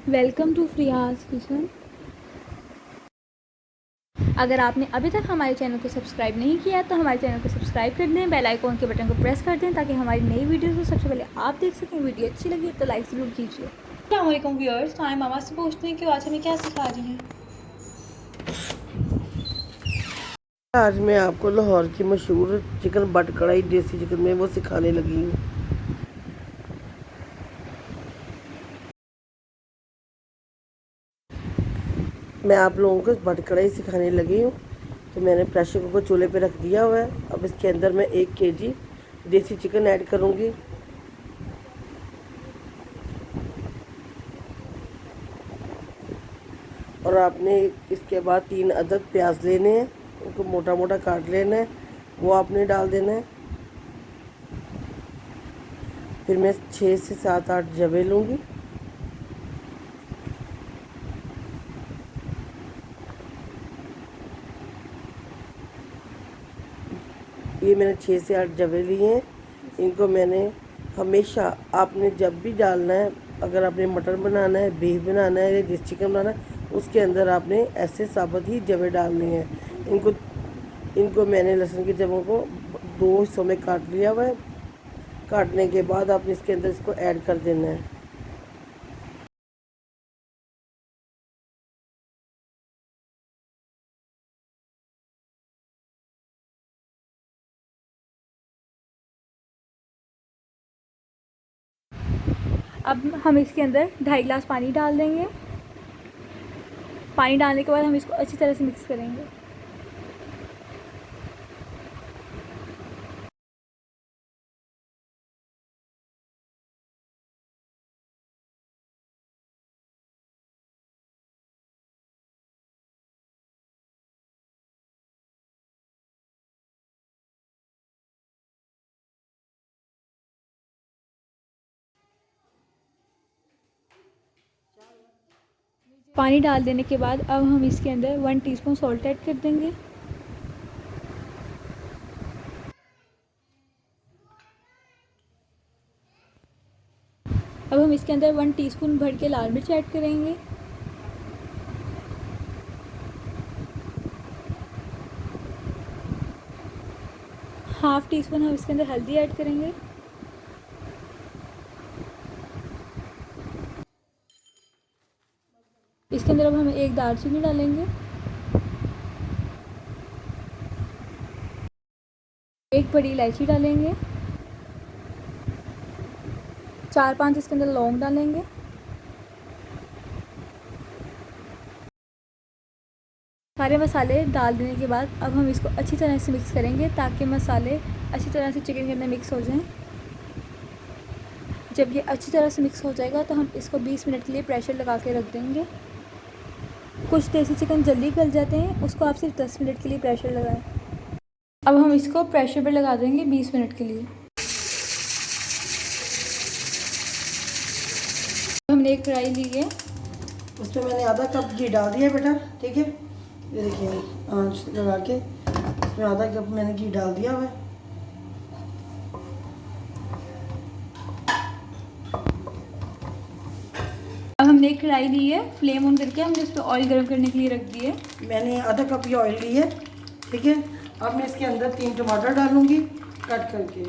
Welcome to फ्रियाज kitchen. अगर आपने अभी तक हमारे चैनल को सब्सक्राइब नहीं किया तो हमारे चैनल को सब्सक्राइब कर दें, बेल आइकॉन के बटन को प्रेस कर दें ताकि हमारी नई वीडियोस को सबसे पहले आप देख सकें। वीडियो अच्छी लगी तो लाइक ज़रूर कीजिए। अस्सलाम वालेकुम व्यूअर्स, तो हम मामा से पूछते हैं कि आज हमें क्या सिखा रही हैं। आज मैं आपको लाहौर की मशहूर चिकन बट कढ़ाई देसी चिकन में वो सिखाने लगी हूँ। मैं आप लोगों को बट कढ़ाई सिखाने लगी हूँ। तो मैंने प्रेशर कुकर चूल्हे पे रख दिया हुआ है। अब इसके अंदर मैं 1 kg देसी चिकन ऐड करूँगी। और आपने इसके बाद 3 अदद प्याज लेने हैं, उनको मोटा मोटा काट लेना है, वो आपने डाल देना है। फिर मैं 6 से 7-8 जवे लूँगी। ये मैंने 6 से 8 जवे लिए हैं। इनको मैंने हमेशा आपने जब भी डालना है, अगर आपने मटन बनाना है, बीफ बनाना है या देसी चिकन बनाना है, उसके अंदर आपने ऐसे साबुत ही जवे डालने हैं। इनको मैंने लहसुन की जवों को 2 हिस्सों में काट लिया हुआ है। काटने के बाद आपने इसके अंदर इसको ऐड कर देना है। अब हम इसके अंदर 2.5 गिलास पानी डाल देंगे। पानी डालने के बाद हम इसको अच्छी तरह से मिक्स करेंगे। पानी डाल देने के बाद अब हम इसके अंदर 1 टीस्पून सॉल्ट ऐड कर देंगे। अब हम इसके अंदर 1 टीस्पून भर के लाल मिर्च ऐड करेंगे। हाफ़ टी स्पून हम इसके अंदर हल्दी ऐड करेंगे। इसके अंदर अब हम 1 दालचीनी डालेंगे, 1 बड़ी इलायची डालेंगे, 4-5 इसके अंदर लौंग डालेंगे। सारे मसाले डाल देने के बाद अब हम इसको अच्छी तरह से मिक्स करेंगे ताकि मसाले अच्छी तरह से चिकन के अंदर मिक्स हो जाएं। जब ये अच्छी तरह से मिक्स हो जाएगा तो हम इसको 20 मिनट के लिए प्रेशर लगा के रख देंगे। कुछ देसी चिकन जल्दी गल जाते हैं, उसको आप सिर्फ 10 मिनट के लिए प्रेशर लगाएं। अब हम इसको प्रेशर पर लगा देंगे 20 मिनट के लिए। हमने एक कढ़ाई ली है, उसमें मैंने आधा कप घी डाल दिया बेटा, ठीक है। ये देखिए आँच लगा के इसमें आधा कप मैंने घी डाल दिया हुआ है। अब हमने एक कढ़ाई ली है, फ्लेम ऑन करके हमने उस पर ऑयल गर्म करने के लिए रख दिए। मैंने आधा कप ये ऑयल ली है, ठीक है। अब मैं इसके अंदर 3 टमाटर डालूंगी कट करके।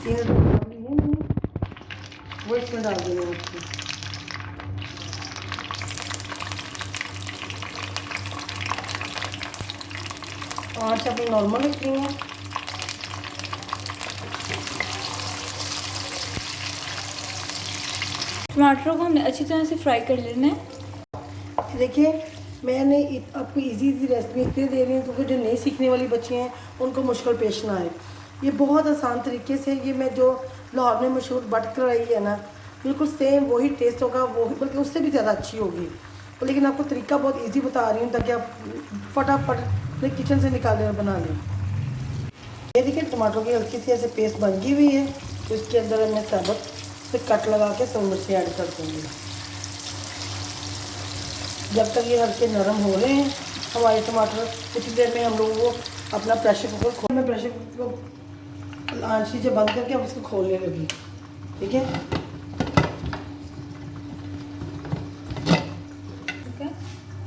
3 टमाटर लिए मैंने, वो इसमें डाल देंगे आपको। आँच अपनी नॉर्मल रखनी है। टमाटरों को हमने अच्छी तरह से फ्राई कर लेना है। देखिए मैंने आपको इजी रेसिपी इसलिए दे रही हूँ क्योंकि जो नई सीखने वाली बच्ची हैं उनको मुश्किल पेश ना आए। ये बहुत आसान तरीके से, ये मैं जो लाहौर में मशहूर बट कढ़ाई है ना, बिल्कुल सेम वही टेस्ट होगा, वही बल्कि उससे भी ज़्यादा अच्छी होगी। तो लेकिन आपको तरीका बहुत इजी बता रही हूँ ताकि आप फटाफट अपने किचन से निकाल लें और बना लें। ये देखिए टमाटरों की हल्की सी ऐसे पेस्ट बन गई हुई है, तो इसके अंदर मैं साबुत से कट लगा के सब मिर्ची ऐड कर दूँगी। जब तक ये हल्के नरम हो रहे हैं हमारे टमाटर, कुछ देर में हम लोगों को अपना प्रेशर कुकर खोल, मैं प्रेशर कुकर को आँच नीचे बंद करके अब इसको खोलने लगी, ठीक है।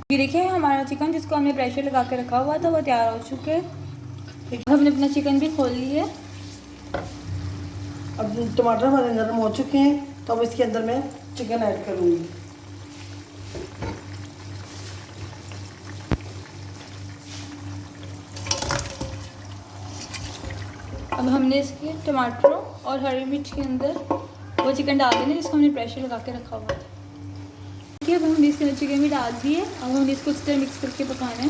ये देखिए हमारा चिकन जिसको हमने प्रेशर लगा के रखा हुआ था वो तैयार हो चुके हैं। हमने अपना चिकन भी खोल लिया है। अब टमाटर हमारे नरम हो चुके हैं तो अब इसके अंदर मैं चिकन ऐड करूँगी। अब हमने इसके टमाटरों और हरी मिर्च के अंदर वो चिकन डाल देना जिसको हमने प्रेशर लगा के रखा हुआ था। ठीक है, अब हमने इसके अंदर चिकन भी डाल दिए। अब हमने इसको इस तरह मिक्स करके पकाना है।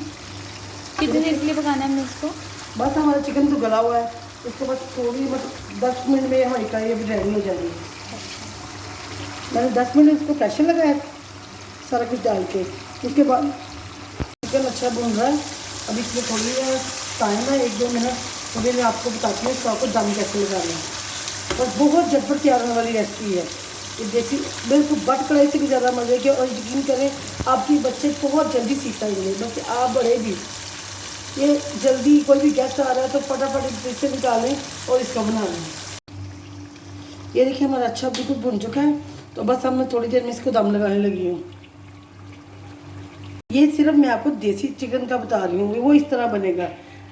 कितनी देर के लिए पकाना है हमने इसको? बस हमारा चिकन तो गला हुआ है, इसको बस थोड़ी बस 10 मिनट में हमारी कढ़ाई अभी रेडी हो जाएगी। मैंने 10 मिनट इसको प्रेशर लगाया सारा कुछ डाल के। उसके बाद चिकन अच्छा भून रहा है। अभी इसमें थोड़ी टाइम है 1-2 मिनट, तो फिर मैं आपको बताती हूँ इसको आपको दम कैसे लगाना है। बस बहुत झटपट तैयार होने वाली रेसिपी है ये। देसी बिल्कुल बट कढ़ाई से भी ज़्यादा मज़े के, और यकीन करें आपके बच्चे बहुत जल्दी सीख जाएंगे, बल्कि आप बड़े भी। ये जल्दी कोई भी गेस्ट आ रहा है तो फटाफट इसे निकालें और इसको बना लें। ये देखिए हमारा अच्छा बिल्कुल भुन चुका है, तो बस अब मैं थोड़ी देर में इसको दम लगाने लगी हूँ। ये सिर्फ मैं आपको देसी चिकन का बता रही हूँ, वो इस तरह बनेगा।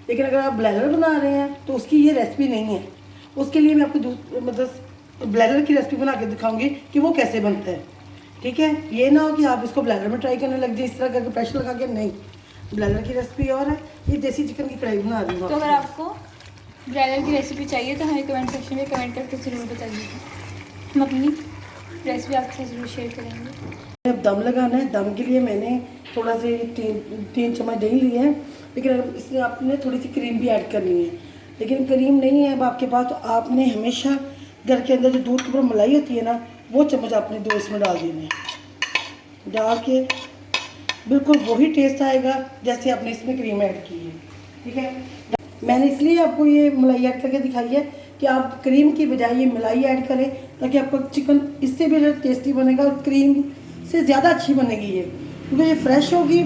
लेकिन अगर आप ब्लैलर बना रहे हैं तो उसकी ये रेसिपी नहीं है। उसके लिए मैं आपको मतलब ब्लैलर की रेसिपी बना के दिखाऊंगी कि वो कैसे बनता है। ठीक है, ये ना हो कि आप इसको ब्लैलर में ट्राई करने लग जाए इस तरह करके प्रेशर लगा के। नहीं, ब्लैलर की रेसिपी और है, ये देसी चिकन की कढ़ाई बना रही हूँ। तो अगर आपको ब्लैलर की रेसिपी चाहिए तो हमें कमेंट सेक्शन में कमेंट करके ज़रूर बताइए, हम अपनी रेसिपी आपके साथ ज़रूर शेयर करेंगे। अब दम लगाना है। दम के लिए मैंने थोड़ा से 3 चम्मच दही लिए हैं, लेकिन इसमें आपने थोड़ी सी क्रीम भी ऐड करनी है। लेकिन क्रीम नहीं है अब आपके पास, तो आपने हमेशा घर के अंदर जो दूध के ऊपर मलाई होती है ना, वो चम्मच आपने 2 इसमें डाल देने हैं। डाल के बिल्कुल वही टेस्ट आएगा जैसे आपने इसमें क्रीम ऐड की है। ठीक है, मैंने इसलिए आपको ये मलाई ऐड करके दिखाई है कि आप क्रीम की बजाय ये मलाई ऐड करें, ताकि आपका चिकन इससे भी टेस्टी बनेगा और क्रीम से ज़्यादा अच्छी बनेगी ये, क्योंकि ये फ्रेश होगी।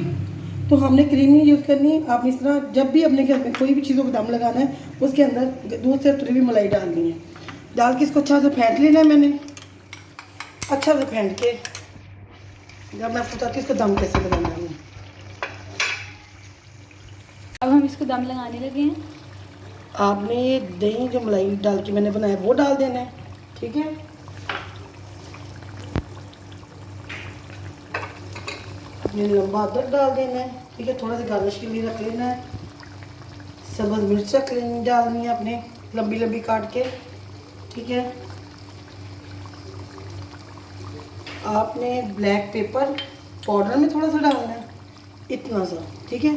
तो हमने क्रीम नहीं यूज़ करनी। आप इस तरह जब भी अपने घर में कोई भी चीज़ों को दम लगाना है, उसके अंदर दूध से थोड़ी भी मलाई डालनी है। डाल के इसको अच्छा से फेंट लेना है। मैंने अच्छा से फेंट के जब मैं आपको बताती हूँ इसको दम कैसे लगाना है। अब हम इसको दम लगाने लगे हैं। आपने ये दही जो मलाई डाल के मैंने बनाया वो डाल देना है। ठीक है, अपने लंबा अदरक डाल देना है। ठीक है, थोड़ा सा गार्निश के लिए रख लेना है। सब्ज़ मिर्च रख लेनी डालनी है अपने लंबी लंबी काट के। ठीक है, आपने ब्लैक पेपर पाउडर में थोड़ा सा डालना है, इतना सा। ठीक है,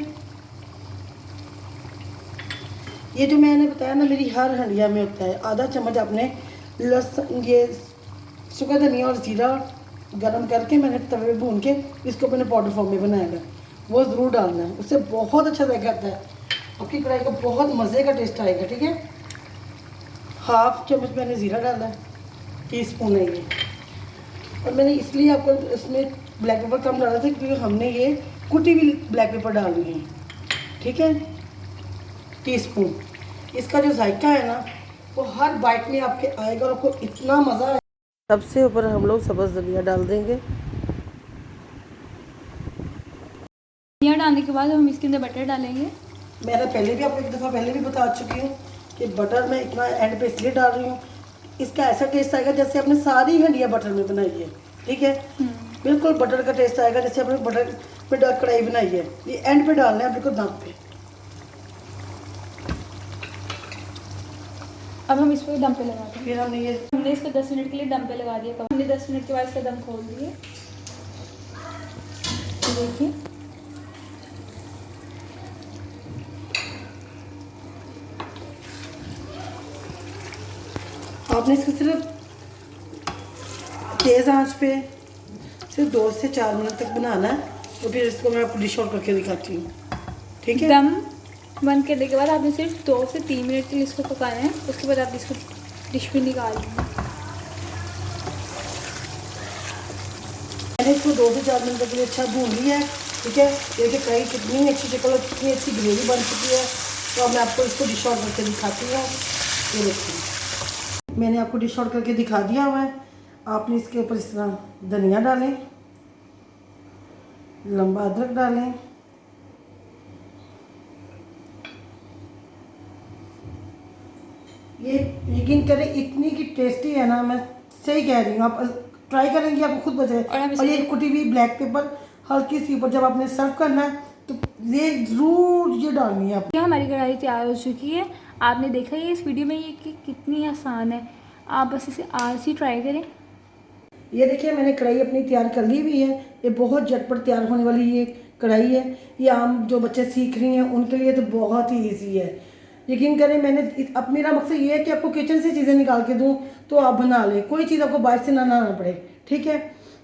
ये जो मैंने बताया ना मेरी हर हंडिया में होता है। आधा चम्मच आपने लहसुन, ये सूखा धनिया और जीरा गरम करके मैंने तवे पे भून के इसको मैंने पाउडर फॉर्म में बनाया है, वो ज़रूर डालना है। उससे बहुत अच्छा जायका आता है, आपकी कढ़ाई का बहुत मज़े का टेस्ट आएगा। ठीक है, 1/2 चम्मच मैंने ज़ीरा डाला है, टीस्पून है ये। और मैंने इसलिए आपको इसमें ब्लैक पेपर कम डाला था क्योंकि हमने ये कुटी हुई ब्लैक पेपर डालनी है। ठीक है, टीस्पून। इसका जो जायका है ना वो हर बाइट में आपके आएगा और आपको इतना मज़ा आएगा। सबसे ऊपर हम लोग सब्ज़ धनिया डाल देंगे। धनिया डालने के बाद हम इसके अंदर बटर डालेंगे। मैंने पहले भी आपको एक दफ़ा पहले भी बता चुकी हूँ कि बटर मैं इतना एंड पे इसलिए डाल रही हूँ, इसका ऐसा टेस्ट आएगा जैसे आपने सारी हंडिया बटर में बनाई है। ठीक है, बिल्कुल बटर का टेस्ट आएगा जैसे आपने बटर पे कढ़ाई बनाई है। ये एंड पे डालना है बिल्कुल दम पे। अब हम इसको दम पे लगाते हैं। फिर हमने इसको 10 मिनट के लिए दम पे लगा दिया। हमने 10 मिनट के बाद इसका दम खोल दिए। देखिए आपने इसको सिर्फ तेज़ आंच पे सिर्फ 2 से 4 मिनट तक बनाना है। तो फिर इसको मैं आपको डिश आउट करके दिखाती हूँ। ठीक है, दम बंद करने के बाद आपने सिर्फ 2 से 3 मिनट के लिए इसको पकाना है। उसके बाद आप इसको डिश में निकाल देंगे। मैंने इसको 2 से 4 मिनट के लिए अच्छा भून लिया है। ठीक है, देखिए कढ़ाई कितनी अच्छी शक्ल, कितनी अच्छी ग्रेवी बन चुकी है। तो अब मैं आपको इसको डिश आउट करके दिखाती हूँ। ये देखिए मैंने आपको डिश आउट करके दिखा दिया हुआ है। आपने इसके ऊपर इस तरह धनिया डालें, लंबा अदरक डालें। ये यकीन करें इतनी की टेस्टी है ना, मैं सही कह रही हूँ, आप ट्राई करेंगे आपको खुद और हम बचे। और ये कुटी हुई ब्लैक पेपर हल्की सी ऊपर, जब आपने सर्व करना है तो ये ज़रूर ये डालनी है आप। ये हमारी कढ़ाई तैयार हो चुकी है। आपने देखा ही इस वीडियो में ये कि कितनी आसान है, आप बस इसे आज ही ट्राई करें। ये देखिए मैंने कढ़ाई अपनी तैयार कर ली हुई है। ये बहुत झटपट तैयार होने वाली ये कढ़ाई है। ये आम जो बच्चे सीख रही हैं उनके लिए तो बहुत ही इजी है। यकीन करें अब मेरा मकसद ये है कि आपको किचन से चीज़ें निकाल के दूँ तो आप बना लें, कोई चीज़ आपको बाहर से ना लाना पड़े। ठीक है,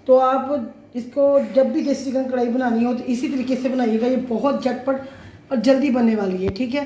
तो आप इसको जब भी देसी चिकन कढ़ाई बनानी हो तो इसी तरीके से बनाइएगा। ये बहुत झटपट और जल्दी बनने वाली है। ठीक है।